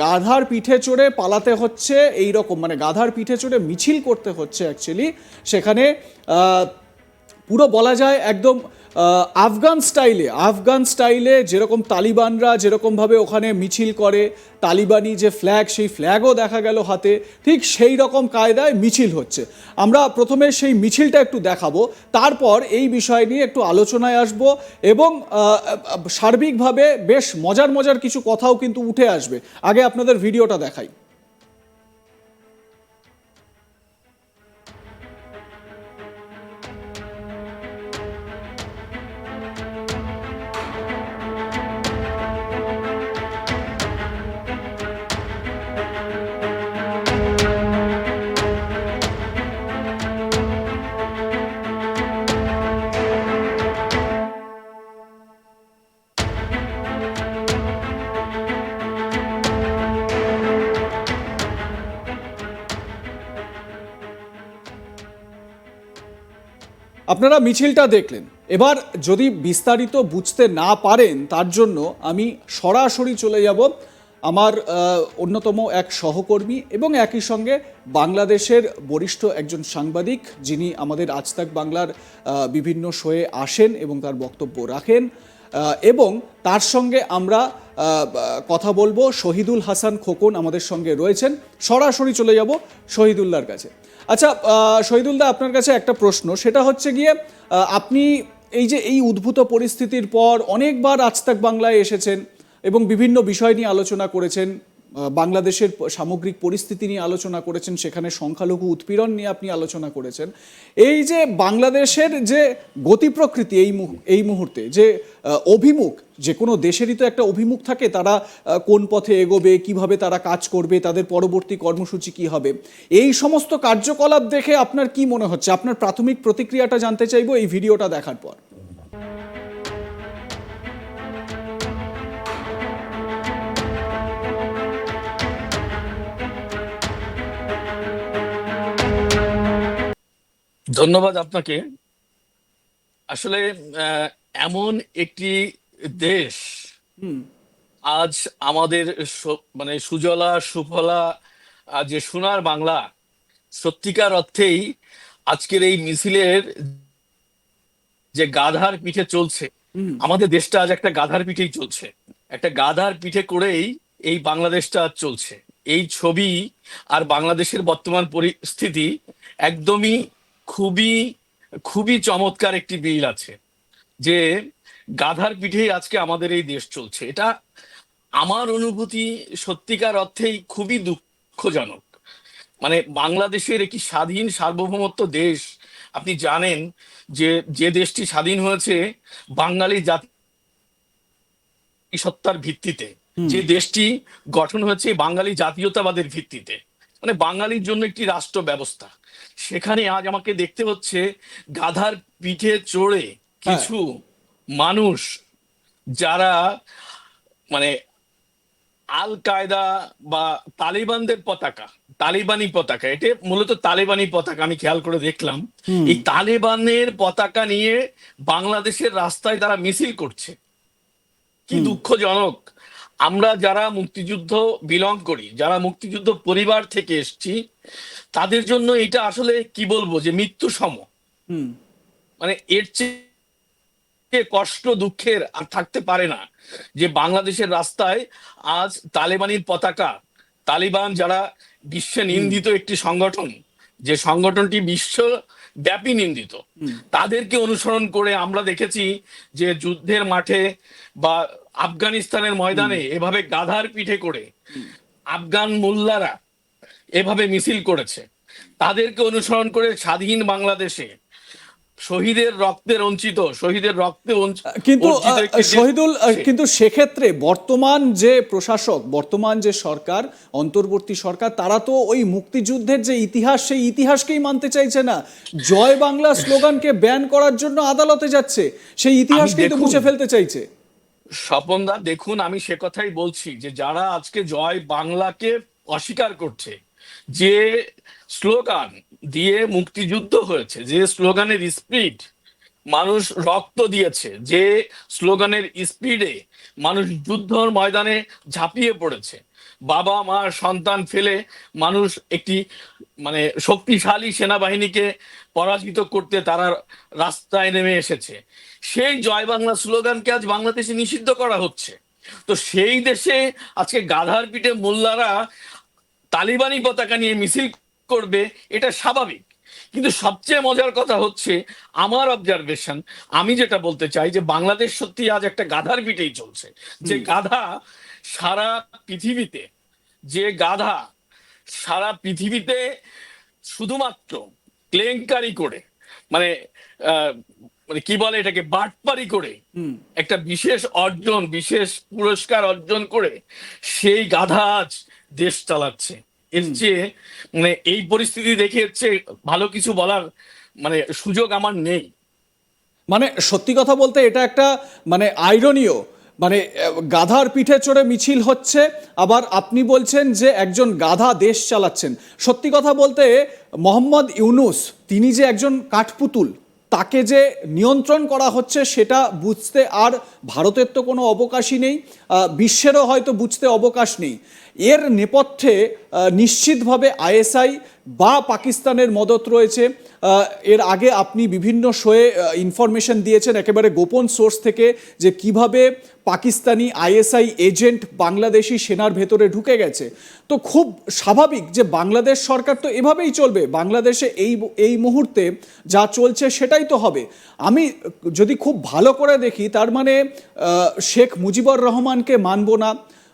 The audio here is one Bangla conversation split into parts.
গাধার পিঠে চড়ে পালাতে হচ্ছে, এই রকম মানে গাধার পিঠে চড়ে মিছিল করতে হচ্ছে অ্যাকচুয়ালি সেখানে। পুরো বলা যায় একদম আফগান স্টাইলে যেরকম তালিবানরা যেরকমভাবে ওখানে মিছিল করে, তালিবানি যে ফ্ল্যাগ সেই ফ্ল্যাগও দেখা গেল হাতে, ঠিক সেই রকম কায়দায় মিছিল হচ্ছে। আমরা প্রথমে সেই মিছিলটা একটু দেখাবো, তারপর এই বিষয় নিয়ে একটু আলোচনায় আসব এবং সার্বিকভাবে বেশ মজার মজার কিছু কথাও কিন্তু উঠে আসবে। আগে আপনাদের ভিডিওটা দেখাই। আপনারা মিছিলটা দেখলেন। এবার যদি বিস্তারিত বুঝতে না পারেন তার জন্য আমি সরাসরি চলে যাব আমার অন্যতম এক সহকর্মী এবং একই সঙ্গে বাংলাদেশের বরিষ্ঠ একজন সাংবাদিক, যিনি আমাদের আজ তাক বাংলার বিভিন্ন শোয়ে আসেন এবং তার বক্তব্য রাখেন, এবং তার সঙ্গে আমরা কথা বলবো। শহীদুল হাসান খোকন আমাদের সঙ্গে রয়েছেন। সরাসরি চলে যাব শহীদুল্লাহর কাছে। আচ্ছা শহীদুল্লাহ, আপনার কাছে একটা প্রশ্ন, সেটা হচ্ছে গিয়ে আপনি এই উদ্ভূত পরিস্থিতির পর অনেকবার আজ তাক বাংলায় এসেছেন এবং বিভিন্ন বিষয় নিয়ে আলোচনা করেছেন, বাংলাদেশের সামগ্রিক পরিস্থিতি নিয়ে আলোচনা করেছেন, সেখানে সংখ্যালঘু উৎপীড়ন নিয়ে আপনি আলোচনা করেছেন। এই যে বাংলাদেশের যে গতি প্রকৃতি এই মুহূর্তে যে অভিমুখ, যে কোনো দেশেরই তো একটা অভিমুখ থাকে, তারা কোন পথে এগোবে, কিভাবে তারা কাজ করবে, তাদের পরবর্তী কর্মসূচি কি হবে, এই সমস্ত কার্যকলাপ দেখে আপনার কি মনে হচ্ছে? আপনার প্রাথমিক প্রতিক্রিয়াটা জানতে চাইবো এই ভিডিওটা দেখার পর। ধন্যবাদ আপনাকে। আসলে এমন একটি দেশ আজ আমাদের মানে সুজলা সুফলা যে সোনার বাংলা, সত্যিকার অর্থেই আজকের এই মিছিলের যে গাধার পিঠে চলছে, আমাদের দেশটা আজ একটা গাধার পিঠেই চলছে। একটা গাধার পিঠে করেই এই বাংলাদেশটা আজ চলছে। এই ছবি আর বাংলাদেশের বর্তমান পরিস্থিতি একদমই খুবই খুবই চমৎকার একটি বিল আছে, যে গাধার পিঠেই আজকে আমাদের এই দেশ চলছে। এটা আমার অনুভূতি সত্যিকার অর্থেই খুবই দুঃখজনক। মানে বাংলাদেশের একটি স্বাধীন সার্বভৌমত্ব দেশ, আপনি জানেন যে যে দেশটি স্বাধীন হয়েছে বাঙালি জাতি সত্তার ভিত্তিতে, যে দেশটি গঠন হয়েছে বাঙালি জাতীয়তাবাদের ভিত্তিতে, মানে বাঙালির জন্য একটি রাষ্ট্র ব্যবস্থা, সেখানে আজ আমাকে দেখতে হচ্ছে গাধার পিঠে চড়ে কিছু মানুষ, যারা মানে আল কায়দা বা তালিবানদের পতাকা, তালিবানি পতাকা, এটা মূলত তালিবানি পতাকা, আমি খেয়াল করে দেখলাম এই তালিবানের পতাকা নিয়ে বাংলাদেশের রাস্তায় তারা মিছিল করছে। কি দুঃখজনক। আমরা যারা মুক্তিযুদ্ধ বিলং করি, যারা মুক্তিযুদ্ধ পরিবার থেকে এসছি, তাদের জন্য এটা আসলে কি বলবো, যে মৃত্যু সম। মানে এর চেয়ে কষ্ট দুঃখের আর থাকতে পারে না, যে বাংলাদেশের রাস্তায় আজ তালেবানির পতাকা, তালিবান যারা বিশ্বে নিন্দিত একটি সংগঠন, যে সংগঠনটি বিশ্বব্যাপী নিন্দিত, তাদেরকে অনুসরণ করে আমরা দেখেছি যে যুদ্ধের মাঠে বা আফগানিস্তানের ময়দানে এভাবে গাধার পিঠে করে আফগান মোল্লারা এভাবে মিছিল করেছে। তাদেরকে অনুসরণ করে স্বাধীন বাংলাদেশে শহীদের রক্তে রঞ্চিত, শহীদের রক্তে কিন্তু শহীদুল, কিন্তু সেক্ষেত্রে বর্তমান যে প্রশাসক, বর্তমান যে সরকার, অন্তর্বর্তী সরকার, তারা তো ওই মুক্তিযুদ্ধের যে ইতিহাস, সেই ইতিহাসকেই মানতে চাইছে না। জয় বাংলা স্লোগানকে ব্যান করার জন্য আদালতে যাচ্ছে, সেই ইতিহাসকেই তো মুছে ফেলতে চাইছে। স্বপনদা দেখুন, আমি সে কথাই বলছি যে যারা আজকে জয় বাংলাকে অস্বীকার করছে, যে স্লোগান দিয়ে মুক্তিযুদ্ধ হয়েছে, যে স্লোগানের স্পিড মানুষ রক্ত দিয়েছে, যে স্লোগানের স্পিডে মানুষ যুদ্ধর ময়দানে ঝাঁপিয়ে পড়েছে, বাবা মা সন্তান ফেলে মানুষ একটি মানে শক্তিশালী সেনাবাহিনীকে পরাজিত করতে তারা রাস্তায় নেমে এসেছে। সেই জয় বাংলা স্লোগানকে আজ বাংলাদেশে নিষিদ্ধ করা হচ্ছে। তো সেই দেশে আজকে গাধার পিঠে মোল্লারা তালিবানি পতাকা নিয়ে মিছিল করবে, এটা স্বাভাবিক। কিন্তু সবচেয়ে মজার কথা হচ্ছে, আমার অবজারভেশন, আমি যেটা বলতে চাই যে বাংলাদেশ সত্যি আজ একটা গাধার পিঠেই চলছে। যে গাধা সারা পৃথিবীতে, যে গাধা সারা পৃথিবীতে শুধুমাত্র কেলেঙ্কারি করে, মানে মানে কি বলে এটাকে, বাটপারি করে একটা বিশেষ অর্জন, বিশেষ পুরস্কার অর্জন করে সেই গাধা আজ দেশ চালাচ্ছে। এর চেয়ে মানে এই পরিস্থিতি দেখে এর চেয়ে ভালো কিছু বলার মানে সুযোগ আমার নেই। মানে সত্যি কথা বলতে এটা একটা মানে আইরনিও, মানে গাধার পিঠে চড়ে মিছিল হচ্ছে, আবার আপনি বলছেন যে একজন গাধা দেশ চালাচ্ছেন। সত্যি কথা বলতে মোহাম্মদ ইউনূস তিনি যে একজন কাঠপুতুল, তাকে যে নিয়ন্ত্রণ করা হচ্ছে সেটা বুঝতে আর ভারতের তো কোনো অবকাশই নেই, বিশ্বেরও হয়তো বুঝতে অবকাশ নেই। এর নেপথ্যে নিশ্চিতভাবে আইএসআই বা পাকিস্তানের মদত রয়েছে। এর আগে আপনি বিভিন্ন শোয়ে ইনফরমেশন দিয়েছেন একেবারে গোপন সোর্স থেকে, যে কিভাবে পাকিস্তানি আইএসআই এজেন্ট বাংলাদেশি সেনার ভেতরে ঢুকে গেছে। তো খুব স্বাভাবিক যে বাংলাদেশ সরকার তো এভাবেই চলবে, বাংলাদেশে এই মুহূর্তে যা চলছে সেটাই তো হবে। আমি যদি খুব ভালো করে দেখি, তার মানে শেখ মুজিবুর রহমানকে মানব না,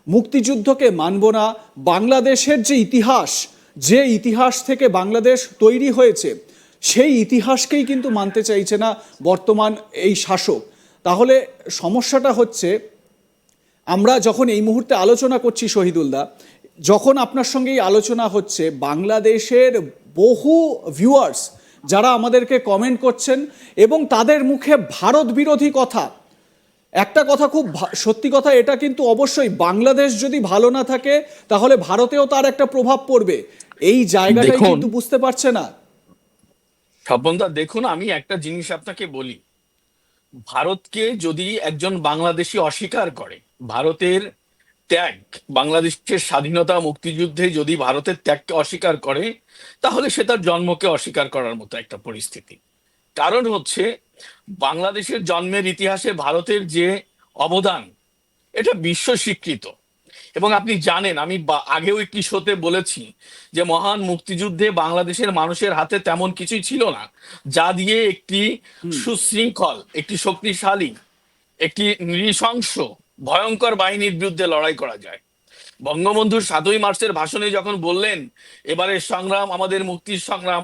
মুক্তিযুদ্ধকে মানব না, বাংলাদেশের যে ইতিহাস, যে ইতিহাস থেকে বাংলাদেশ তৈরি হয়েছে সেই ইতিহাসকেই কিন্তু মানতে চাইছে না বর্তমান এই শাসক। তাহলে সমস্যাটা হচ্ছে, আমরা যখন এই মুহূর্তে আলোচনা করছি শহীদুলদা, যখন আপনার সঙ্গে এই আলোচনা হচ্ছে, বাংলাদেশের বহু ভিউয়ার্স যারা আমাদেরকে কমেন্ট করছেন এবং তাদের মুখে ভারত বিরোধী কথা। একটা কথা খুব সত্যি কথা, এটা কিন্তু অবশ্যই বাংলাদেশ যদি ভালো না থাকে তাহলে ভারতেও তার একটা প্রভাব পড়বে, এই জায়গাটাই দেখুন কিন্তু বুঝতে পারছে না। স্বপনদা, দেখুন আমি একটা জিনিস আপনাকে বলি, ভারতকে যদি একজন বাংলাদেশী অস্বীকার করে, ভারতের ত্যাগ, বাংলাদেশের স্বাধীনতা মুক্তিযুদ্ধে যদি ভারতের ত্যাগকে অস্বীকার করে, তাহলে সে তার জন্মকে অস্বীকার করার মতো একটা পরিস্থিতি। কারণ হচ্ছে, বাংলাদেশের জন্মের ইতিহাসে ভারতের যে অবদান, এটা বিশ্ব স্বীকৃত। এবং আপনি জানেন, আমি আগেও একটি শোতে বলেছি যে মহান মুক্তিযুদ্ধে বাংলাদেশের মানুষের হাতে তেমন কিছুই ছিল না যা দিয়ে একটি সুশৃঙ্খল, একটি শক্তিশালী, একটি নৃশংস ভয়ঙ্কর বাহিনীর বিরুদ্ধে লড়াই করা যায়। বঙ্গবন্ধুর 7ই মার্চের ভাষণে যখন বললেন, এবারের সংগ্রাম আমাদের মুক্তির সংগ্রাম,